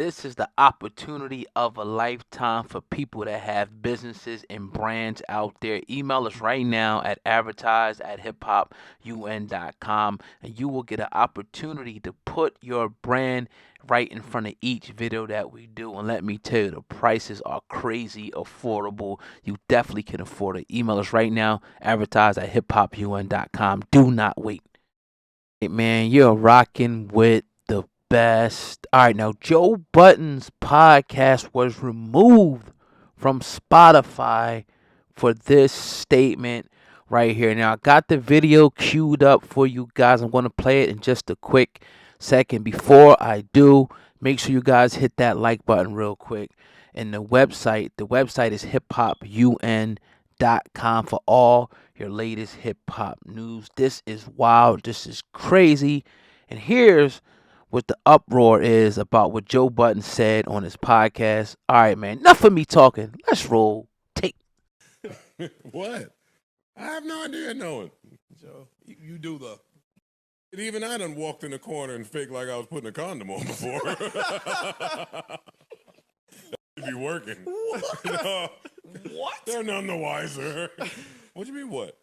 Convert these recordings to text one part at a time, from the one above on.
This is the opportunity of a lifetime for people that have businesses and brands out there. Email us right now at advertise@hiphopun.com and you will get an opportunity to put your brand right in front of each video that we do. And let me tell you, the prices are crazy affordable. You definitely can afford it. Email us right now, advertise@hiphopun.com. Do not wait. Hey man, you're rocking with the best. All right, now Joe Budden's podcast was removed from Spotify for this statement right here. Now I got the video queued up for you guys. I'm going to play it in just a quick second. Before I do, make sure you guys hit that like button real quick. And the website is hiphopun.com for all your latest hip hop news. This is wild. This is crazy. And here's what the uproar is about what Joe Budden said on his podcast. All right, man. Enough of me talking. Let's roll tape. What? I have no idea knowing. Joe, you do though. And even I done walked in the corner and faked like I was putting a condom on before. That be working. What? What? They're none the wiser. What do you mean what?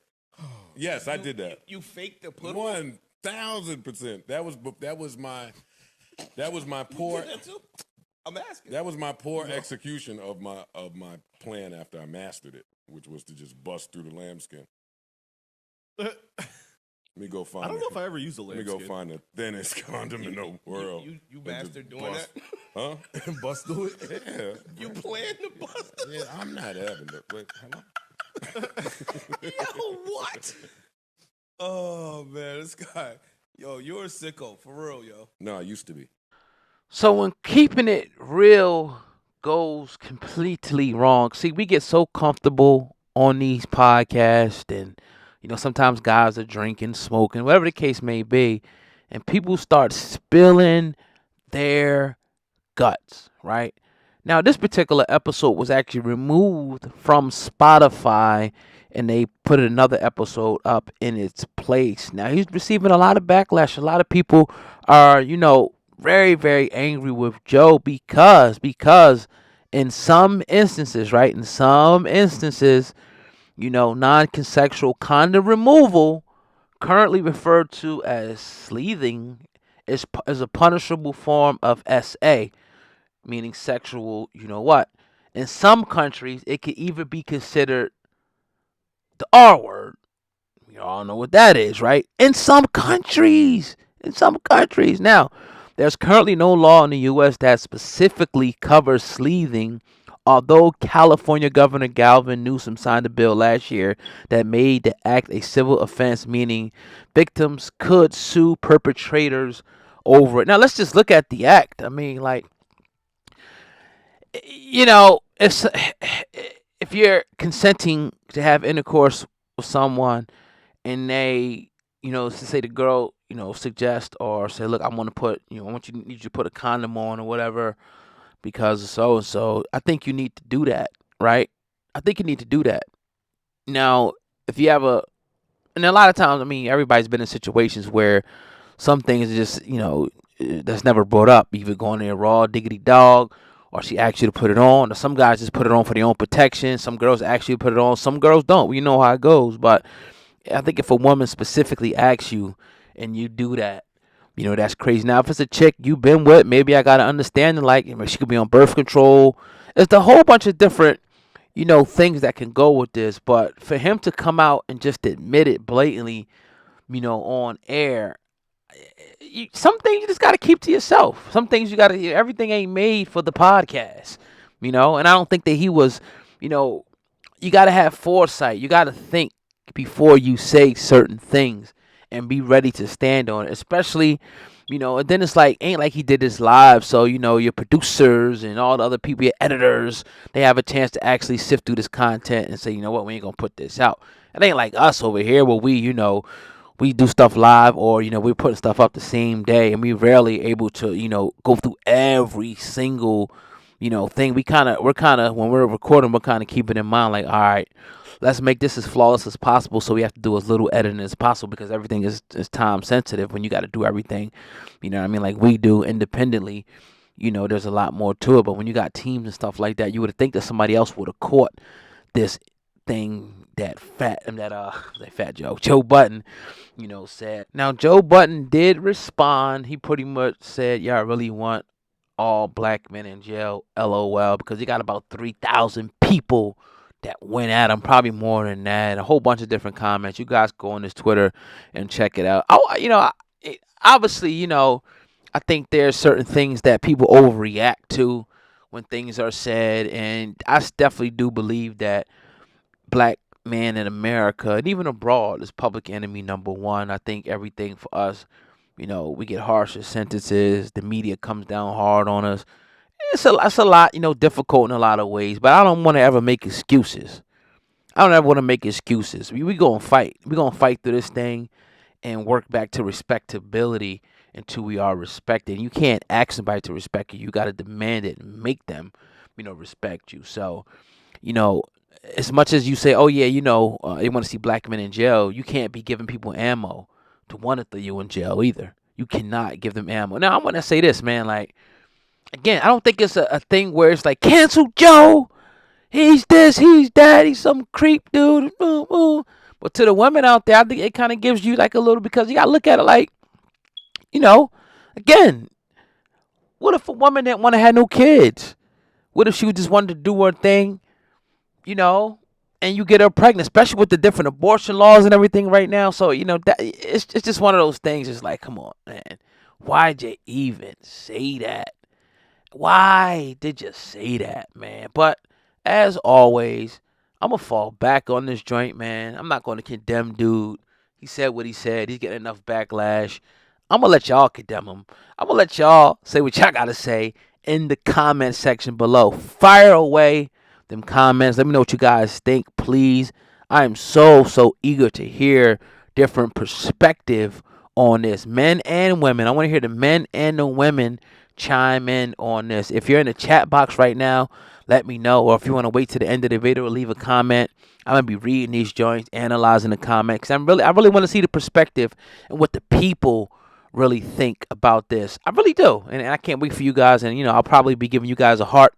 Yes, I did that. You faked the put on? 1,000%. That was my poor. You did that too? I'm asking. That was my poor execution of my plan after I mastered it, which was to just bust through the lambskin. Let me go find. I don't know if I ever used a Let me lambskin. go find the thinnest condom in the world. You and mastered just doing bust. that? Huh? And bust through it? Yeah. You planned to bust it? Yeah, I'm not having it. But hello? Yo, what? Oh, man, this guy. Yo, you're a sicko. For real, yo. No, I used to be. So when keeping it real goes completely wrong, see, we get so comfortable on these podcasts, and sometimes guys are drinking, smoking, whatever the case may be, and people start spilling their guts, right? Now, this particular episode was actually removed from Spotify and they put another episode up in its place. Now, he's receiving a lot of backlash. A lot of people are, very, very angry with Joe because in some instances, right? In some instances, non-consensual condom removal, currently referred to as sleething, is a punishable form of SA, meaning sexual, In some countries, it could even be considered the R word. You all know what that is, right? In some countries. Now, there's currently no law in the U.S. that specifically covers sleething, although California Governor Galvin Newsom signed a bill last year that made the act a civil offense, meaning victims could sue perpetrators over it. Now, let's just look at the act. I mean, if you're consenting to have intercourse with someone and they, to say the girl, suggest or say, look, I want to put, need you to put a condom on or whatever because of so and so, I think you need to do that, right? I think you need to do that. Now, if you have and a lot of times, I mean, everybody's been in situations where some things just, that's never brought up, either going there raw, diggity dog, or she asks you to put it on. Or some guys just put it on for their own protection. Some girls actually put it on. Some girls don't. We know how it goes. But I think if a woman specifically asks you and you do that, that's crazy. Now, if it's a chick you've been with, maybe I got to understand, she could be on birth control. It's a whole bunch of different, things that can go with this. But for him to come out and just admit it blatantly, on air, some things you just got to keep to yourself. Some things you got to, everything ain't made for the podcast, and I don't think that he was, you got to have foresight. You got to think before you say certain things and be ready to stand on it, especially, and then it's ain't like he did this live. So, your producers and all the other people, your editors, they have a chance to actually sift through this content and say, you know what, we ain't going to put this out. It ain't like us over here where we do stuff live or, we're putting stuff up the same day and we rarely able to, go through every single, thing. We're kind of, when we're recording, we're kind of keeping in mind, all right, let's make this as flawless as possible. So we have to do as little editing as possible because everything is time sensitive when you got to do everything, like we do independently. there's a lot more to it. But when you got teams and stuff like that, you would think that somebody else would have caught this thing that fat Joe Budden, said. Now Joe Budden did respond. He pretty much said, "Yeah, I really want all black men in jail, LOL," because he got about 3,000 people that went at him, probably more than that. A whole bunch of different comments. You guys go on his Twitter and check it out. Obviously, I think there's certain things that people overreact to when things are said, and I definitely do believe that black man in America and even abroad is public enemy number one. I think everything for us, we get harsher sentences. The media comes down hard on us. It's a lot, difficult in a lot of ways. But I don't want to ever make excuses. I don't ever want to make excuses. We gonna fight. We gonna fight through this thing and work back to respectability until we are respected. You can't ask somebody to respect you. You got to demand it and make them, respect you. So, you know, as much as you say, oh yeah, they want to see black men in jail, you can't be giving people ammo to want to throw you in jail either. You cannot give them ammo. Now, I want to say this, man. Like, again, I don't think it's a thing where it's like, cancel Joe. He's this, he's that, he's some creep dude. But to the women out there, I think it kind of gives you like a little, because you got to look at it like, again, what if a woman didn't want to have no kids? What if she just wanted to do her thing, and you get her pregnant, especially with the different abortion laws and everything right now? So, that it's just one of those things. It's like, come on, man. Why'd you even say that? Why did you say that, man? But as always, I'm going to fall back on this joint, man. I'm not going to condemn dude. He said what he said. He's getting enough backlash. I'm going to let y'all condemn him. I'm going to let y'all say what y'all got to say in the comment section below. Fire away them comments. Let me know what you guys think, please. I am so eager to hear different perspective on this. Men and women. I want to hear the men and the women chime in on this. If you're in the chat box right now, let me know. Or if you want to wait to the end of the video, leave a comment. I'm gonna be reading these joints, analyzing the comments. I really want to see the perspective and what the people really think about this. I really do, and I can't wait for you guys. And I'll probably be giving you guys a heart.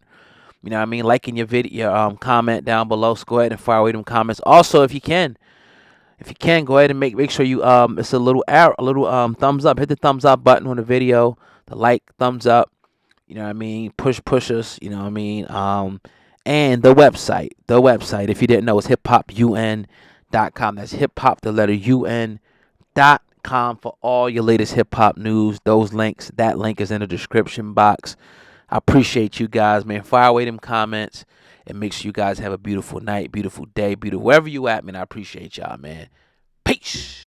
You know what I mean? Liking your video, comment down below. So go ahead and fire away them comments. Also, if you can, go ahead and make sure you it's a little arrow, a little thumbs up. Hit the thumbs up button on the video. The like, thumbs up. You know what I mean? Push us. You know what I mean? And the website. If you didn't know, it's hiphopun.com. That's hiphop, the letter UN.com for all your latest hip hop news. That link is in the description box. I appreciate you guys, man. Fire away them comments and make sure you guys have a beautiful night, beautiful day, beautiful wherever you at, man. I appreciate y'all, man. Peace.